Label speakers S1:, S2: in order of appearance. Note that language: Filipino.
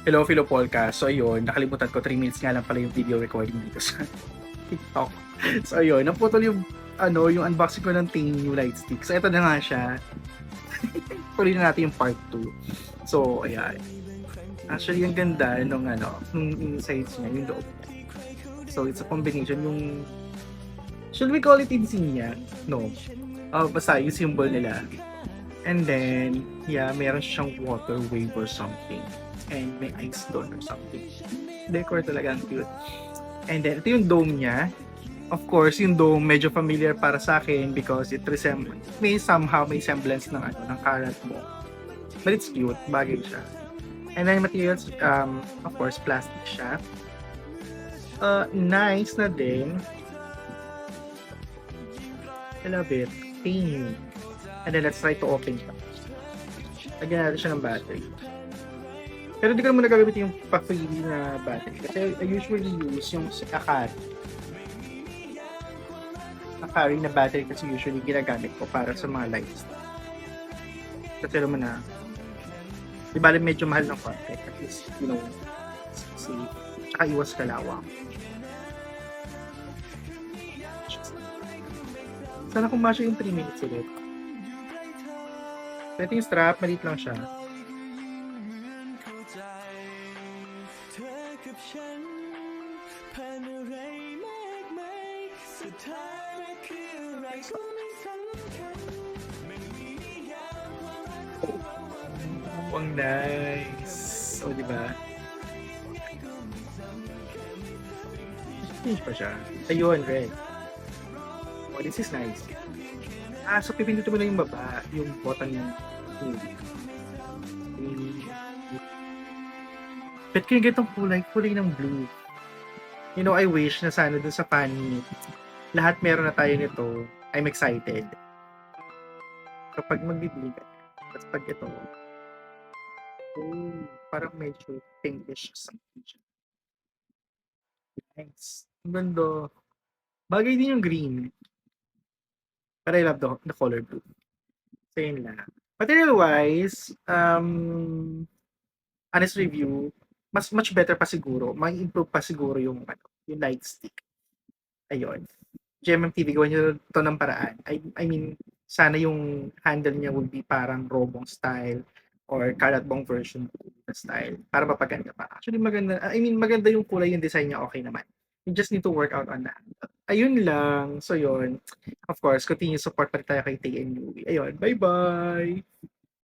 S1: Hello, Philopolka. So, ayun, nakalimutan ko, 3 minutes nga lang pala yung video recording dito sa TikTok. So, ayun, naputol yung, yung unboxing ko ng Ting new light stick. So, ito na nga siya. Tuloy na natin yung part 2. So, ayan. Actually, ang ganda nung insides niya, yung loob. So, it's a combination yung, should we call it insignia? No. Basta yung symbol nila. And then, yeah, meron siyang water wave or something. And may ice doon or something. Decor talaga ang cute. And then, ito yung dome niya. Of course, yung dome medyo familiar para sa akin because it may semblance ng karat mo. But it's cute, bagay siya. And then materials, of course, plastic siya. Nice na din. I love it. Pink. And then let's try to open it. Lagyan natin siya ng battery. Pero di ko naman nagagamitin yung pa-freebie na battery. Kasi I usually use yung Akari. Akari na battery kasi usually ginagamit ko para sa mga lights. Kasi naman na, di bali medyo mahal ng konti. At least, safe. Tsaka iwas kalawang. Sana kung masya yung 3 minutes ulit. Ito yung strap, maliit lang siya. Oh, ang nice. O, diba? Change pa siya. Ayun, red. Oh, this is nice. So pipindutin mo na yung baba, yung button yung bet ko yung ganitong kulay ng blue. I wish na sana dun sa Fanny, lahat meron na tayo nito. I'm excited. Kapag magbibili ka, tapos pag ito, parang medyo pinkish something siya. Nice. Ang ganda. Bagay din yung green. But I love the color blue. So yun lang. Material-wise, honest review, much better pa siguro. May improve pa siguro yung light stick. Ayun. GMM TV, gawin nyo to ng paraan. I mean, sana yung handle niya would be parang robong style or karatbong version na style para mapaganda pa. Actually, maganda. I mean, maganda yung kulay, yung design niya, okay naman. You just need to work out on that. Ayun lang. So, yun. Of course, continue support pa rin tayo kay TNUV. Ayun. Bye-bye!